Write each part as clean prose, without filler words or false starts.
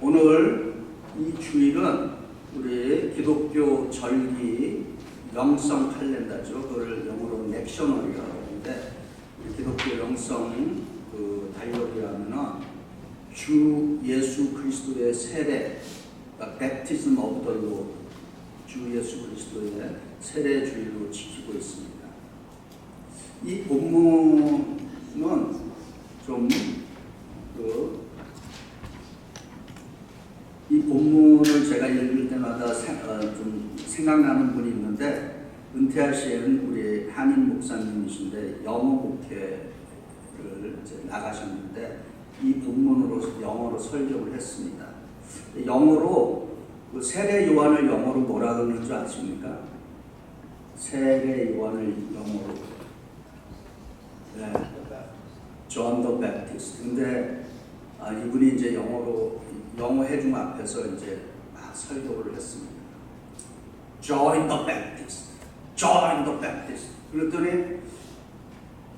오늘 이 주일은 우리 기독교 절기 영성 칼렌더죠. 그걸 영어로 넥셔널이라고 하는데, 기독교 영성 그 다이어리라면은 주 예수 그리스도의 세례, Baptism of the Lord, 주 예수 그리스도의 세례 주일로 지키고 있습니다. 이 본문은 이 본문을 제가 읽을 때마다 좀 생각나는 분이 있는데, 은퇴하신 우리 한인 목사님이신데 영어 목회를 이제 나가셨는데 이 본문으로 영어로 설교를 했습니다. 영어로 그 세례 요한을 영어로 뭐라 그러는 줄 아십니까? 세례 요한을 영어로 John the Baptist. 근데 이분이 이제 영어 회중 앞에서 이제 막 설교를 했습니다. John the Baptist, John the Baptist. 그랬더니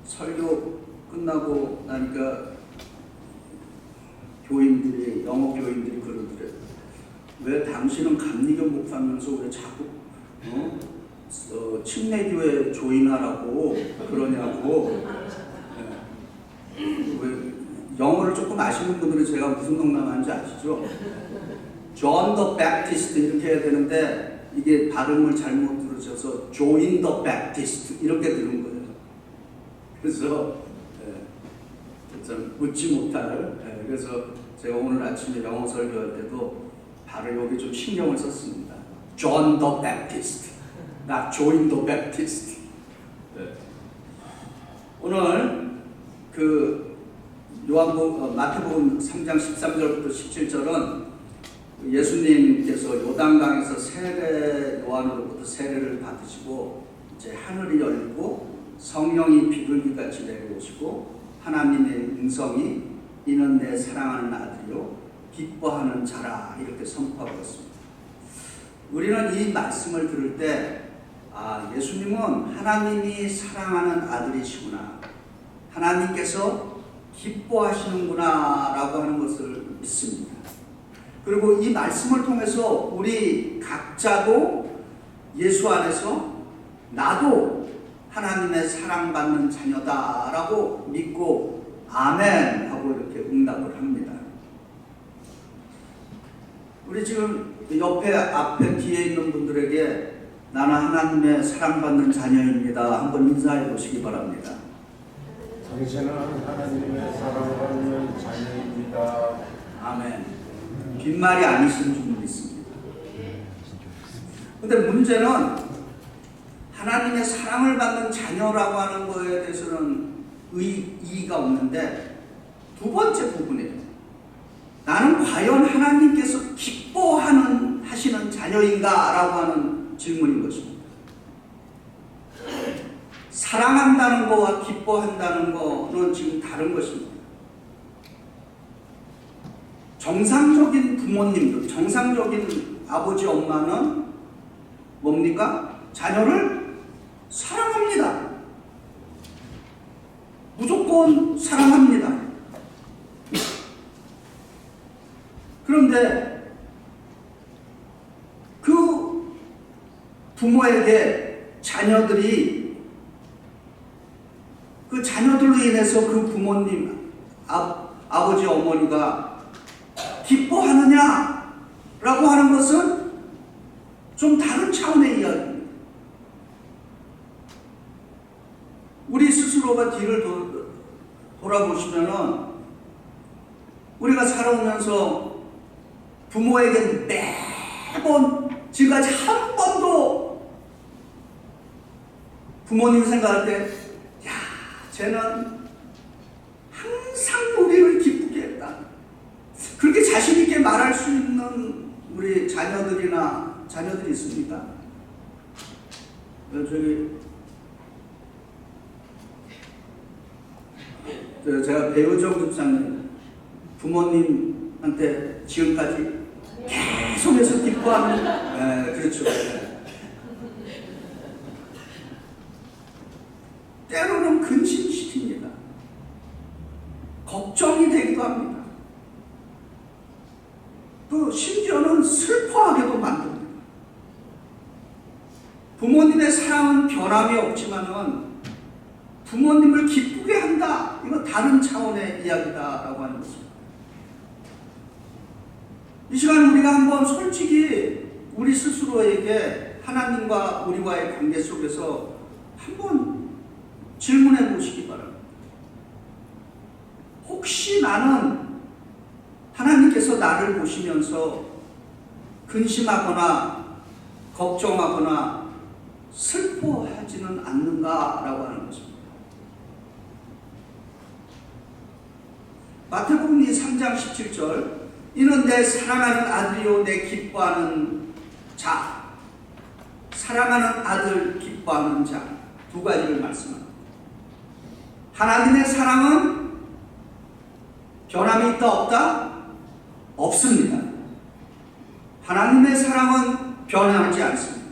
설교 끝나고 나니까 영어 교인들이 그러더래. 왜 당신은 감리교 목사면서 왜 자꾸 침례교회 조인하라고 그러냐고. 왜 영어를 조금 아시는 분들은 제가 무슨 농담하는지 아시죠? John the Baptist 이렇게 해야 되는데 이게 발음을 잘못 들으셔서 Join the Baptist 이렇게 들은 거예요. 그래서 좀 웃지 못할. 그래서 제가 오늘 아침에 영어 설교할 때도 바로 여기 좀 신경을 썼습니다. John the Baptist, not Join the Baptist. 오늘 그 마태복음 3장 13절부터 17절은 예수님께서 요단강에서 요한으로부터 세례를 받으시고 이제 하늘이 열리고 성령이 비둘기같이 내려오시고 하나님의 음성이 이는 내 사랑하는 아들이요 기뻐하는 자라 이렇게 선포하고 있습니다. 우리는 이 말씀을 들을 때 예수님은 하나님이 사랑하는 아들이시구나, 하나님께서 기뻐하시는구나 라고 하는 것을 믿습니다. 그리고 이 말씀을 통해서 우리 각자도 예수 안에서 나도 하나님의 사랑받는 자녀다 라고 믿고 아멘 하고 이렇게 응답을 합니다. 우리 지금 앞에 뒤에 있는 분들에게 나는 하나님의 사랑받는 자녀입니다 한번 인사해 보시기 바랍니다. 당신은 하나님의 사랑받는 자녀입니다. 아멘. 빈말이 아니신 줄 믿습니다. 근데 문제는 하나님의 사랑을 받는 자녀라고 하는 거에 대해서는 이의가 없는데, 두 번째 부분이에요. 나는 과연 하나님께서 기뻐하시는 자녀인가? 라고 하는 질문인 것입니다. 사랑한다는 거와 기뻐한다는 거는 지금 다른 것입니다. 정상적인 부모님들, 정상적인 아버지, 엄마는 뭡니까? 자녀를 사랑합니다. 무조건 사랑합니다. 그런데 그 부모에게 그 자녀들로 인해서 그 부모님, 아버지, 어머니가 기뻐하느냐? 라고 하는 것은 좀 다른 차원의 이야기입니다. 우리 스스로가 뒤를 돌아보시면은 우리가 살아오면서 부모에게 매번 지금까지 한 번도 부모님 생각할 때 쟤는 항상 우리를 기쁘게 했다, 그렇게 자신 있게 말할 수 있는 우리 자녀들이 있습니까? 제가 배우정 집사님 부모님한테 지금까지 계속해서 기뻐하는, 그렇죠. 때로는 근심시킵니다. 걱정이 되기도 합니다. 또 심지어는 슬퍼하게도 만듭니다. 부모님의 사랑은 변함이 없지만은 부모님을 기쁘게 한다. 이거 다른 차원의 이야기다라고 하는 것입니다. 이 시간 우리가 한번 솔직히 우리 스스로에게 하나님과 우리와의 관계 속에서 한번 질문해 보시기 바랍니다. 혹시 나는 하나님께서 나를 보시면서 근심하거나 걱정하거나 슬퍼하지는 않는가라고 하는 것입니다. 마태복음 3장 17절 이는 내 사랑하는 아들이요 내 기뻐하는 자, 사랑하는 아들 기뻐하는 자, 두 가지를 말씀합니다. 하나님의 사랑은 변함이 있다 없다? 없습니다. 하나님의 사랑은 변하지 않습니다.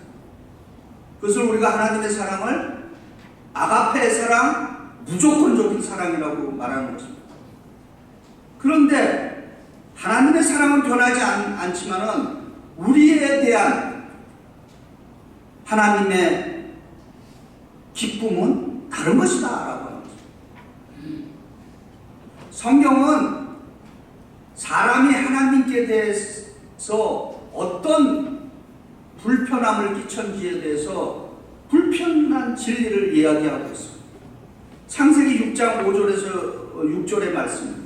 그것을 우리가 하나님의 사랑을 아가페의 사랑, 무조건적인 사랑이라고 말하는 것입니다. 그런데 하나님의 사랑은 변하지 않지만은 우리에 대한 하나님의 기쁨은 다른 것이다 라고 하는 것입니다. 성경은 사람이 하나님께 대해서 어떤 불편함을 끼쳤는지에 대해서 불편한 진리를 이야기하고 있습니다. 창세기 6장 5절에서 6절의 말씀입니다.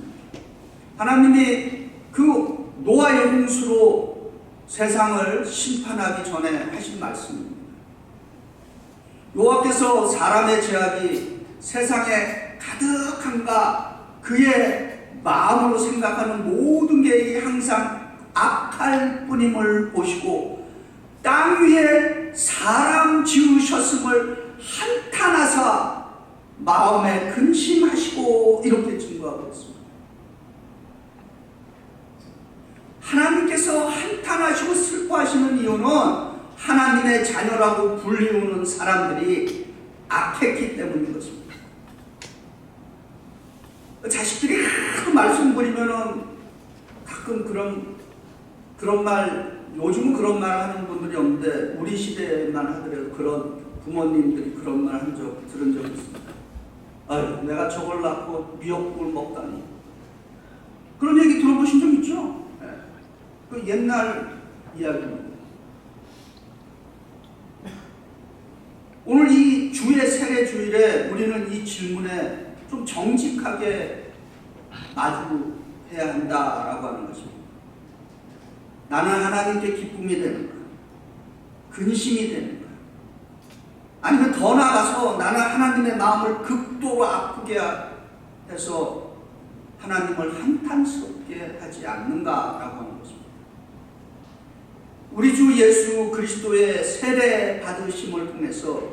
하나님이 그 노아의 홍수로 세상을 심판하기 전에 하신 말씀입니다. 여호와께서 사람의 죄악이 세상에 가득한가 그의 마음으로 생각하는 모든 계획이 항상 악할 뿐임을 보시고 땅 위에 사람 지으셨음을 한탄하사 마음에 근심하시고 이렇게 증거하고 있습니다. 하나님께서 한탄하시고 슬퍼하시는 이유는 하나님의 자녀라고 불리우는 사람들이 악했기 때문인 것입니다. 자식들이 하도 말씀 부리면은 가끔 그런 말, 요즘은 그런 말 하는 분들이 없는데 우리 시대만 하더라도 그런 부모님들이 그런 말 들은 적이 있습니다. 아유, 내가 저걸 낳고 미역국을 먹다니. 그런 얘기 들어보신 적 있죠? 네. 그 옛날 이야기입니다. 오늘 이 주의 세례 주일에 우리는 이 질문에 좀 정직하게 마주해야 한다라고 하는 것입니다. 나는 하나님께 기쁨이 되는가? 근심이 되는가? 아니면 더 나아가서 나는 하나님의 마음을 극도로 아프게 해서 하나님을 한탄스럽게 하지 않는가라고 하는 것입니다. 우리 주 예수 그리스도의 세례 받으심을 통해서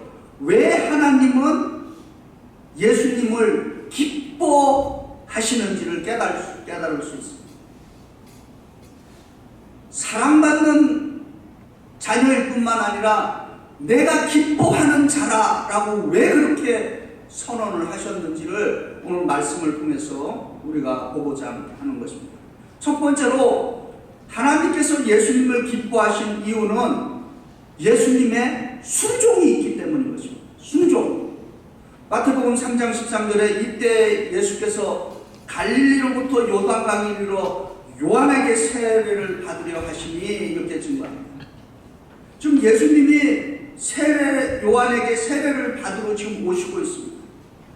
왜 하나님은 예수님을 기뻐하시는지를 깨달을 수 있습니다. 사랑받는 자녀일 뿐만 아니라 내가 기뻐하는 자라라고 왜 그렇게 선언을 하셨는지를 오늘 말씀을 통해서 우리가 보고자 하는 것입니다. 첫 번째로 하나님께서 예수님을 기뻐하신 이유는 예수님의 순종이 있기 때문인 것입니다. 순종. 마태복음 3장 13절에 이때 예수께서 갈릴리로부터 요단강을 이르러 요한에게 세례를 받으려 하시니 이렇게 증거합니다. 지금 예수님이 요한에게 세례를 받으러 지금 오시고 있습니다.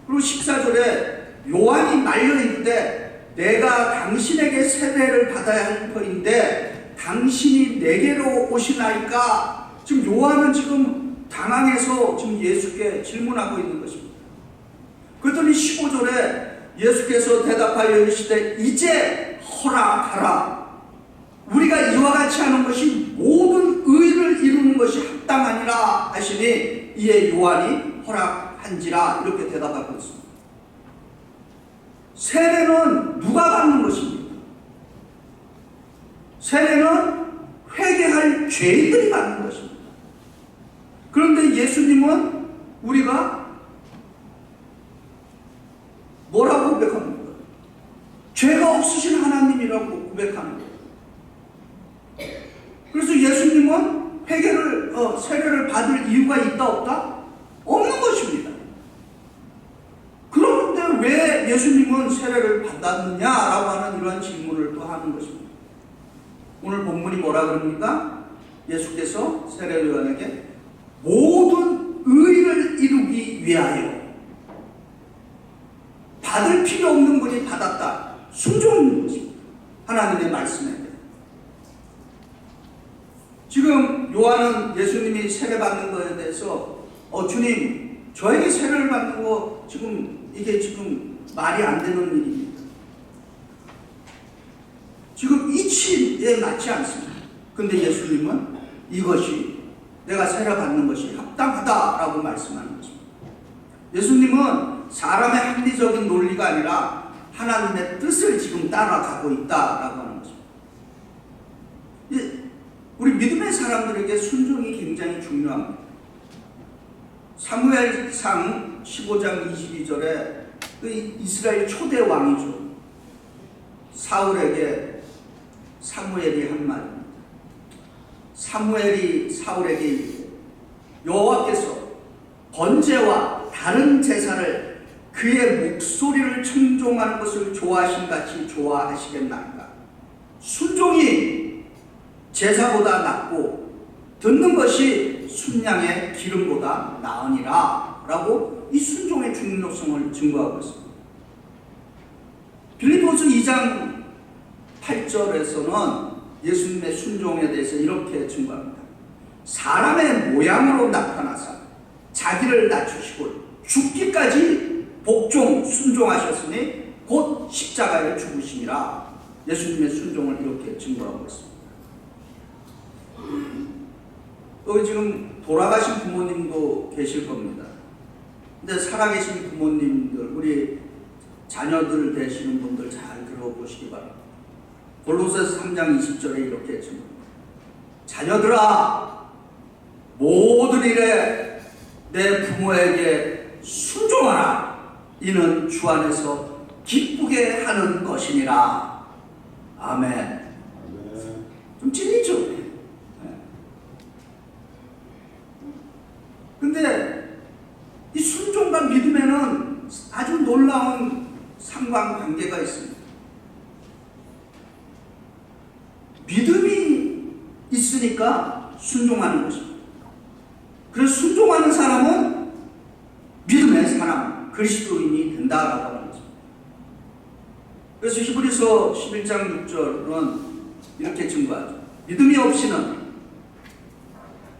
그리고 14절에 요한이 말려 이르되 내가 당신에게 세례를 받아야 할 터인데 당신이 내게로 오시나이까. 지금 요한은 지금 당황해서 지금 예수께 질문하고 있는 것입니다. 그랬더니 15절에 예수께서 대답하여 이르시되 이제 허락하라. 우리가 이와 같이 하는 것이 모든 의를 이루는 것이 합당하니라 하시니 이에 요한이 허락한지라 이렇게 대답하고 있습니다. 세례는 누가 받는 것입니까? 세례는 회개할 죄인들이 받는 것입니다. 그런데 예수님은 우리가 뭐라고 고백합니까? 죄가 없으신 하나님이라고 고백하는 거예요. 예수님은 세례를 받을 이유가 있다 없다? 없는 것입니다. 그런데 왜 예수님은 세례를 받았느냐라고 하는 이러한 질문을 또 하는 것입니다. 오늘 본문이 뭐라 그럽니까? 예수께서 세례요한에게 모든 의를 이루기 위하여, 받을 필요 없는 분이 받았다. 순종인 것입니다. 하나님의 말씀에. 지금 요한은 예수님이 세례 받는 것에 대해서 주님, 저에게 세례를 받는 거 이게 지금 말이 안 되는 일입니다. 지금 이치에 맞지 않습니다. 근데 예수님은 이것이 내가 세례 받는 것이 합당하다라고 말씀하는 것입니다. 예수님은 사람의 합리적인 논리가 아니라 하나님의 뜻을 지금 따라가고 있다라고 하는 것입니다. 우리 믿음의 사람들에게 순종이 굉장히 중요합니다. 사무엘상 15장 22절에 이스라엘 초대 왕이죠. 사울에게 사무엘이 한 말입니다. 사무엘이 사울에게 이르되 여호와께서 번제와 다른 제사를 그의 목소리를 청종하는 것을 좋아하신 같이 좋아하시겠나이까. 순종이 제사보다 낫고 듣는 것이 순양의 기름보다 나으니라 라고 이 순종의 중요성을 증거하고 있습니다. 빌립보서 2장 8절에서는 예수님의 순종에 대해서 이렇게 증거합니다. 사람의 모양으로 나타나사 자기를 낮추시고 죽기까지 복종 순종하셨으니 곧 십자가에 죽으심이라. 예수님의 순종을 이렇게 증거하고 있습니다. 여기 지금 돌아가신 부모님도 계실 겁니다. 근데 살아계신 부모님들, 우리 자녀들 되시는 분들 잘 들어보시기 바랍니다. 골로새서 3장 20절에 이렇게 증거합니다. 자녀들아, 모든 일에 내 부모에게 순종하라. 이는 주 안에서 기쁘게 하는 것이니라. 아멘. 좀 찔리죠? 근데 이 순종과 믿음에는 아주 놀라운 상관관계가 있습니다. 믿음이 있으니까 순종하는 것입니다. 그래서 순종하는 사람은 믿음의 사람, 그리스도인이 된다라고 하는 것입니다. 그래서 히브리서 11장 6절은 이렇게 증거하죠. 믿음이 없이는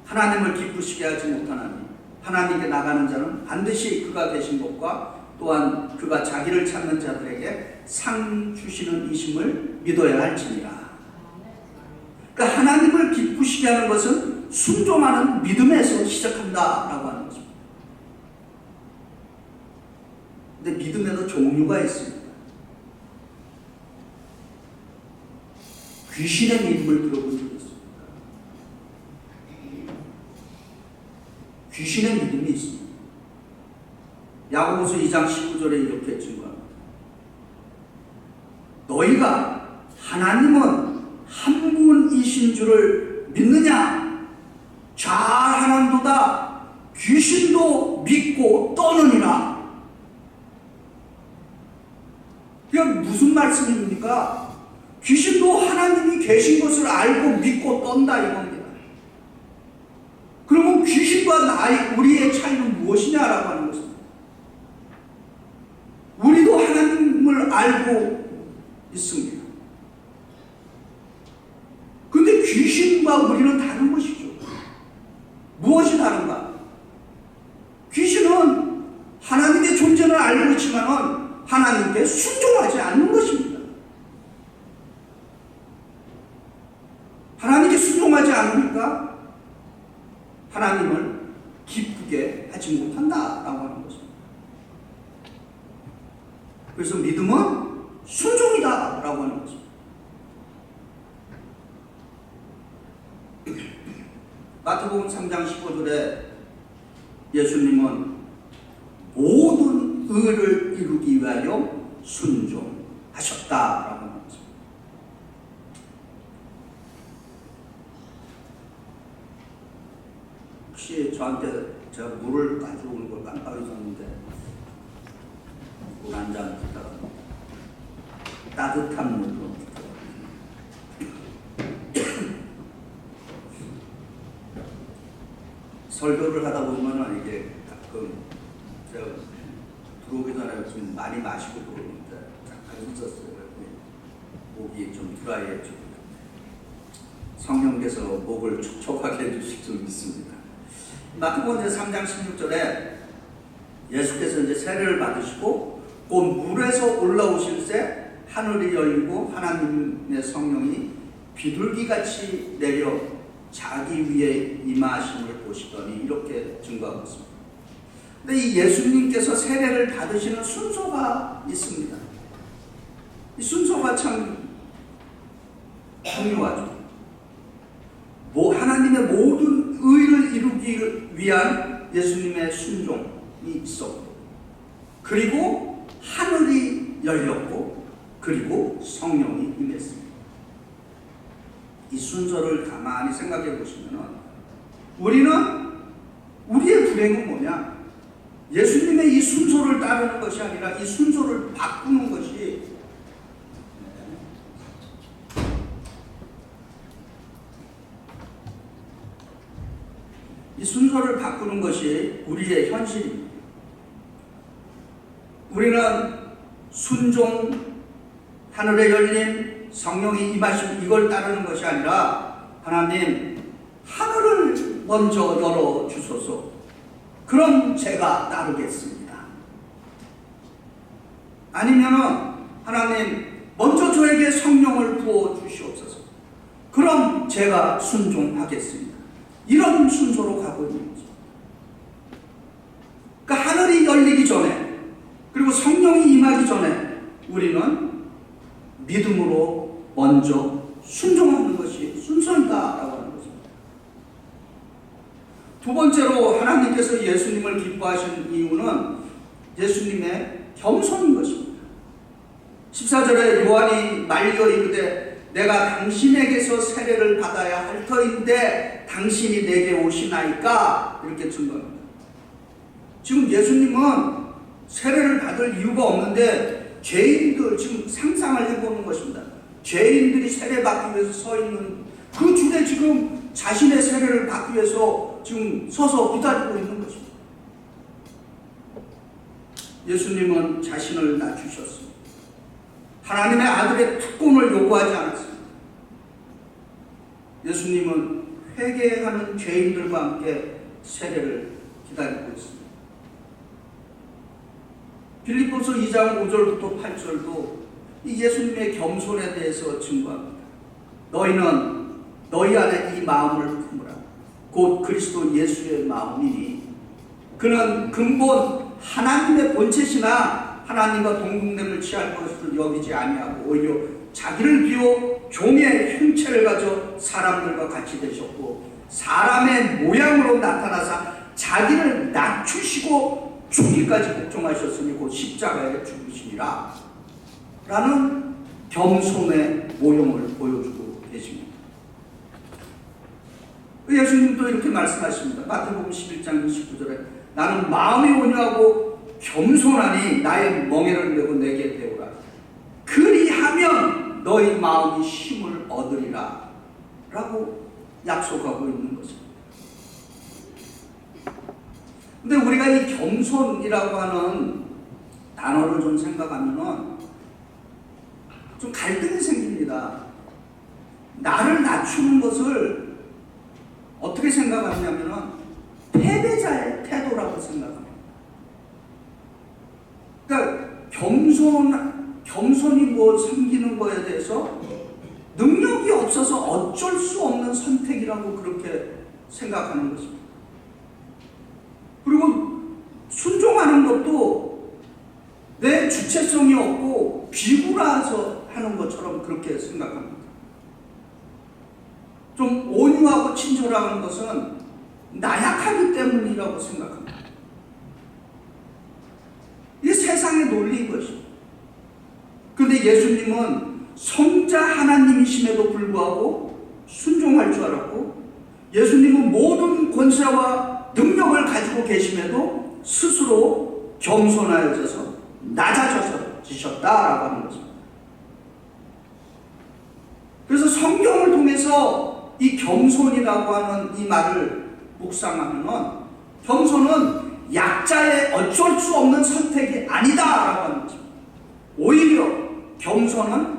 하나님을 기쁘시게 하지 못하나니 하나님께 나가는 자는 반드시 그가 계신 것과 또한 그가 자기를 찾는 자들에게 상 주시는 이심을 믿어야 할지니라. 그러니까 하나님을 기쁘시게 하는 것은 순종하는 믿음에서 시작한다라고 하는 것입니다. 근데 믿음에도 종류가 있습니다. 귀신의 믿음을 들어본 적이 있습니다. 귀신의 믿음이 있습니다. 야고보서 2장 19절에 이렇게 증거합니다. 너희가 하나님은 한 분이신 줄을 믿느냐? 잘하는도다. 귀신도 믿고 떠느니라. 이게 무슨 말씀입니까? 귀신도 하나님이 계신 것을 알고 믿고 떤다 이겁니다. 그러면 귀신과 우리의 차이는 무엇이냐라고 하는 것입니다. 우리도 하나님을 알고 있습니다. 근데 귀신과 우리는 다른 것이죠. 무엇이 다른가? 귀신은 하나님의 존재를 알고 있지만은 하나님께 순종하지 않는 것입니다. 하나님께 순종하지 않으니까 하나님을 기쁘게 하지 못한다라고 하는 것입니다. 그래서 믿음은 순종이다라고 하는 것입니다. 마태복음 3장 15절에 예수님은 모든 의를 이루기 위하여 순종하셨다라고 하는 것입니다. 혹시 저한테 제가 물을 가져오는 걸 깜빡 잊었는데 물 한 잔 부탁합니다. 따뜻한 물로 설교를 하다 보면은 이게 가끔 제가 들어오기 전에 좀 많이 마시고 들어오는데 잠깐 잊었어요. 목이 좀 드라이해지고 성령께서 목을 촉촉하게 해주실 줄 믿습니다. 마태복음 3장 16절에 예수께서 이제 세례를 받으시고 곧 물에서 올라오실 때 하늘이 열리고 하나님의 성령이 비둘기같이 내려 자기 위에 임하심을 보시더니 이렇게 증거하고 있습니다. 근데 이 예수님께서 세례를 받으시는 순서가 있습니다. 이 순서가 참 중요하죠. 하나님의 모든 의를 이루기 위한 예수님의 순종이 있었고, 그리고 하늘이 열렸고, 그리고 성령이 임했습니다. 이 순서를 가만히 생각해 보시면 우리는 우리의 불행은 뭐냐? 예수님의 이 순서를 따르는 것이 아니라 이 순서를 바꾸는 것이 이 순서를 바꾸는 것이 우리의 현실입니다. 우리는 순종, 하늘의 열림, 성령이 임하심 이걸 따르는 것이 아니라 하나님 하늘을 먼저 열어주소서. 그럼 제가 따르겠습니다. 아니면은 하나님 먼저 저에게 성령을 부어주시옵소서. 그럼 제가 순종하겠습니다. 이런 순서로 가고 있는 거죠. 그러니까 하늘이 열리기 전에 그리고 성령이 임하기 전에 우리는 믿음으로 먼저 순종하는 것이 순서이다라고 하는 것입니다. 두 번째로 하나님께서 예수님을 기뻐하신 이유는 예수님의 겸손인 것입니다. 14절에 요한이 말려 이르되 내가 당신에게서 세례를 받아야 할 터인데 당신이 내게 오시나이까 이렇게 증거합니다. 지금 예수님은 세례를 받을 이유가 없는데 죄인들 지금 상상을 해보는 것입니다. 죄인들이 세례받기 위해서 서 있는 그 줄에 지금 자신의 세례를 받기 위해서 지금 서서 기다리고 있는 것입니다. 예수님은 자신을 낮추셨습니다. 하나님의 아들의 특권을 요구하지 않았습니다. 예수님은 회개하는 죄인들과 함께 세례를 기다리고 있습니다. 빌립보서 2장 5절부터 8절도 이 예수님의 겸손에 대해서 증거합니다. 너희는 너희 안에 이 마음을 품으라. 곧 그리스도 예수의 마음이니 그는 근본 하나님의 본체시나 하나님과 동등됨을 취할 것을 여기지 아니하고 오히려 자기를 비워 종의 형체를 가져 사람들과 같이 되셨고 사람의 모양으로 나타나사 자기를 낮추시고 죽기까지 복종하셨으니 곧 십자가에 죽으시니라 라는 겸손의 모형을 보여주고 계십니다. 예수님도 이렇게 말씀하십니다. 마태복음 11장 29절에 나는 마음이 온유하고 겸손하니 나의 멍에를 메고 내게 배우라. 그리하면 너희 마음이 힘을 얻으리라 라고 약속하고 있는 것입니다. 근데 우리가 이 겸손이라고 하는 단어를 좀 생각하면은 좀 갈등이 생깁니다. 나를 낮추는 것을 어떻게 생각하냐면은 패배자의 태도라고 생각합니다. 그러니까 겸손이 뭐 섬기는 거에 대해서 능력이 없어서 어쩔 수 없는 선택이라고 그렇게 생각하는 것입니다. 그리고 순종하는 것도 내 주체성이 없고 비굴해서 하는 것처럼 그렇게 생각합니다. 좀 온유하고 친절한 것은 나약하기 때문이라고 생각합니다. 이게 세상의 논리인 것입니다. 그런데 예수님은 성자 하나님이심에도 불구하고 순종할 줄 알았고 예수님은 모든 권세와 능력을 가지고 계심에도 스스로 겸손하여져서 낮아지셨다라고 하는 것입니다. 그래서 성경을 통해서 이 겸손이라고 하는 이 말을 묵상하면 겸손은 약자의 어쩔 수 없는 선택이 아니다라고 하는 것입니다. 오히려 겸손은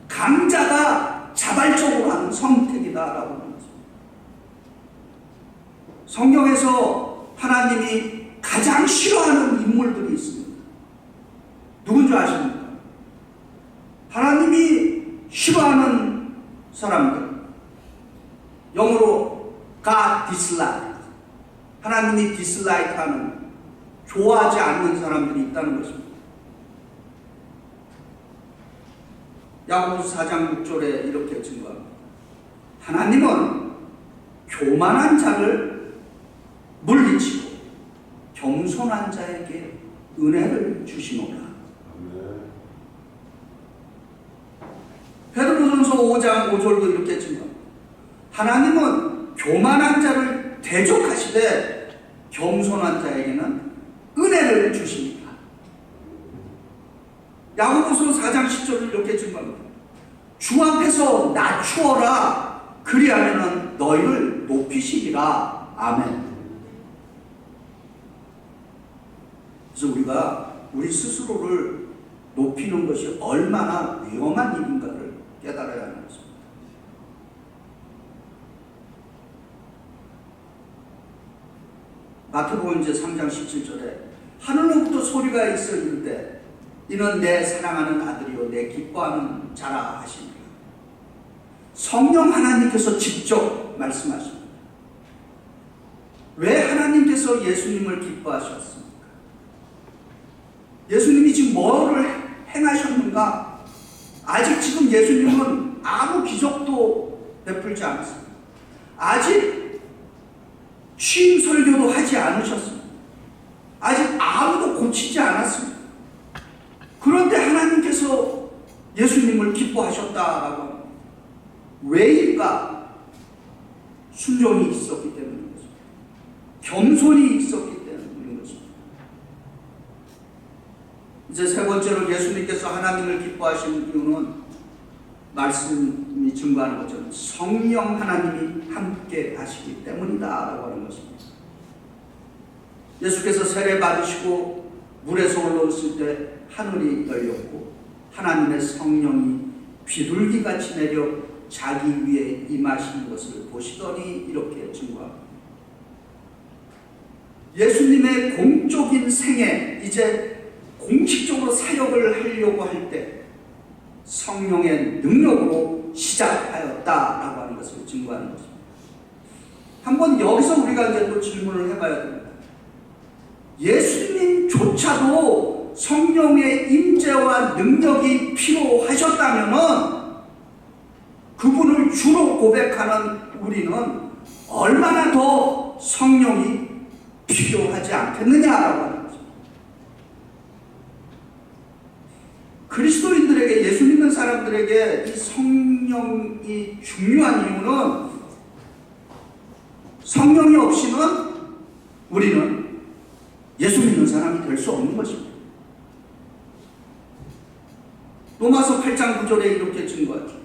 강자가 자발적으로 하는 선택이다라고 하는 것입니다. 성경에서 하나님이 가장 싫어하는 인물들이 있습니다. 누군지 아십니까? 하나님이 싫어하는 사람들, 영어로 God dislike, 하나님이 디슬라이크하는, 좋아하지 않는 사람들이 있다는 것입니다. 야고보서 4장 6절에 이렇게 증거합니다. 하나님은 교만한 자를 물리치고 겸손한 자에게 은혜를 주시노라. 베드로전서 5장 5절도 이렇게 증거합니다. 하나님은 교만한 자를 대적하시되 겸손한 자에게는 은혜를 주십니다. 야고보서 4장 10절을 이렇게 증거합니다. 주 앞에서 낮추어라. 그리하면 너희를 높이시리라. 아멘. 그래서 우리가 우리 스스로를 높이는 것이 얼마나 위험한 일인가를 깨달아야 하는 것입니다. 마태복음 이제 3장 17절에 하늘로부터 소리가 있어 이르되 이는 내 사랑하는 아들이요 내 기뻐하는 자라 하시니라. 성령 하나님께서 직접 말씀하십니다. 왜 하나님께서 예수님을 기뻐하셨습니까? 예수님이 지금 뭐를 행하셨는가? 아직 지금 예수님은 아무 기적도 베풀지 않았습니다. 아직 취임 설교도 하지 않으셨습니다. 아직 아무도 고치지 않았습니다. 그런데 하나님께서 예수님을 기뻐하셨다라고 합니다. 왜일까? 순종이 있었기 때문인 것입니다. 겸손이 있었기 때문인 것입니다. 이제 세 번째로 예수님께서 하나님을 기뻐하시는 이유는 말씀이 증거하는 것처럼 성령 하나님이 함께 하시기 때문이다라고 하는 것입니다. 예수께서 세례 받으시고 물에서 올라오실 때 하늘이 열렸고 하나님의 성령이 비둘기같이 내려 자기 위에 임하신 것을 보시더니 이렇게 증거합니다. 예수님의 공적인 생애, 이제 공식적으로 사역을 하려고 할 때 성령의 능력으로 시작하였다라고 하는 것을 증거하는 것입니다. 한번 여기서 우리가 이제 또 질문을 해봐야 됩니다. 예수님조차도 성령의 임재와 능력이 필요하셨다면은 그분을 주로 고백하는 우리는 얼마나 더 성령이 필요하지 않겠느냐라고 하는 거죠. 그리스도인들에게, 예수 믿는 사람들에게 이 성령이 중요한 이유는 성령이 없이는 우리는 예수 믿는 사람이 될 수 없는 것입니다. 로마서 8장 9절에 이렇게 증거하죠.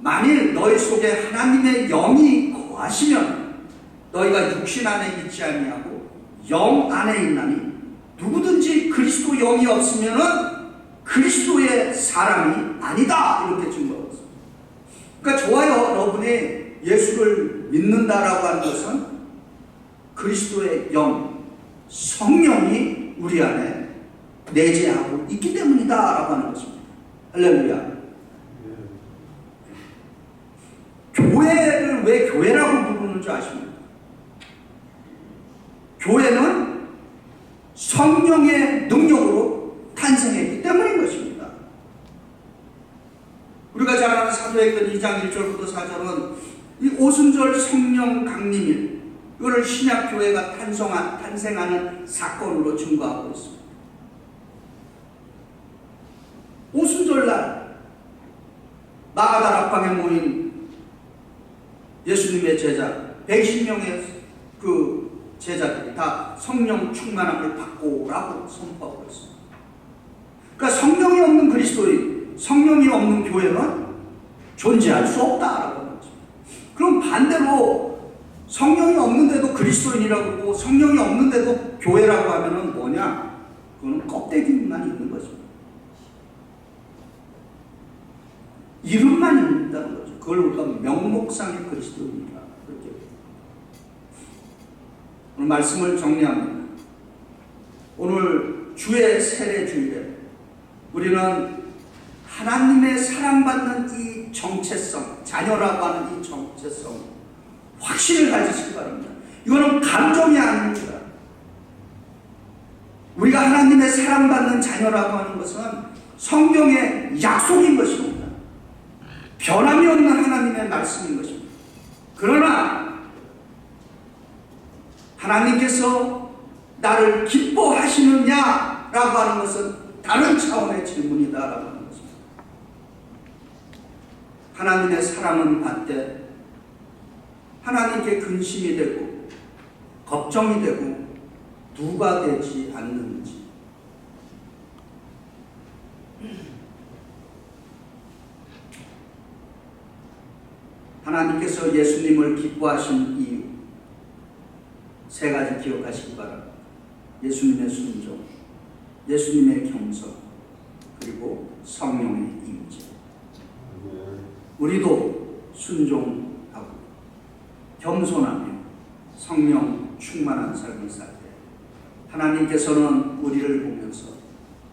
만일 너희 속에 하나님의 영이 거하시면 너희가 육신 안에 있지 아니하고 영 안에 있나니 누구든지 그리스도 영이 없으면은 그리스도의 사람이 아니다 이렇게 증거하고 있습니다. 그러니까 저와 여러분이 예수를 믿는다라고 하는 것은 그리스도의 영, 성령이 우리 안에 내재하고 있기 때문이다라고 하는 것입니다. 할렐루야. 교회를 왜 교회라고 부르는 줄 아십니까? 교회는 성령의 능력으로 탄생했기 때문인 것입니다. 우리가 잘 아는 사도행전 2장 1절부터 4절은 이 오순절 성령 강림일, 이거를 신약교회가 탄생하는 사건으로 증거하고 있습니다. 오순절날 마가다락방에 모인 예수님의 제자 120명의 그 제자들이 다 성령 충만함을 받고라고 선포하고 있습니다. 그러니까 성령이 없는 그리스도인, 성령이 없는 교회는 존재할 수 없다라고 하는 거죠. 그럼 반대로 성령이 없는데도 그리스도인이라고 그러고 성령이 없는데도 교회라고 하면은 뭐냐? 그거는 껍데기만 있는 거죠. 이름만 있다는 거죠. 그걸 우리가 명목상의 그리스도인이다. 그렇게. 오늘 말씀을 정리합니다. 오늘 주의 세례 주일에 우리는 하나님의 사랑받는 이 정체성, 자녀라고 하는 이 정체성 확신을 가지시기 바랍니다. 이거는 감정이 아닙니다. 우리가 하나님의 사랑받는 자녀라고 하는 것은 성경의 약속인 것입니다. 변함이 없는 하나님의 말씀인 것입니다. 그러나 하나님께서 나를 기뻐하시느냐라고 하는 것은 다른 차원의 질문이다라고 하는 것입니다. 하나님의 사랑은 받되 하나님께 근심이 되고 걱정이 되고 누가 되지 않는지. 하나님께서 예수님을 기뻐하신 이유 세 가지 기억하시기 바랍니다. 예수님의 순종, 예수님의 겸손, 그리고 성령의 임재. 우리도 순종하고 겸손하며 성령 충만한 삶을 살 때 하나님께서는 우리를 보면서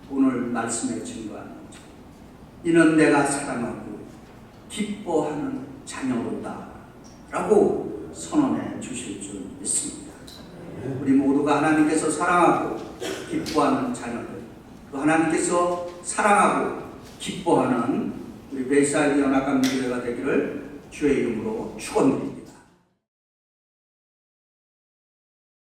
오늘 말씀에 증거하는 거죠. 이는 내가 사랑하고 기뻐하는 자녀로다 라고 선언해 주실 줄 믿습니다. 우리 모두가 하나님께서 사랑하고 기뻐하는 자녀들, 또 하나님께서 사랑하고 기뻐하는 우리 베이사이드 연합감리교회가 되기를 주의 이름으로 축원드립니다.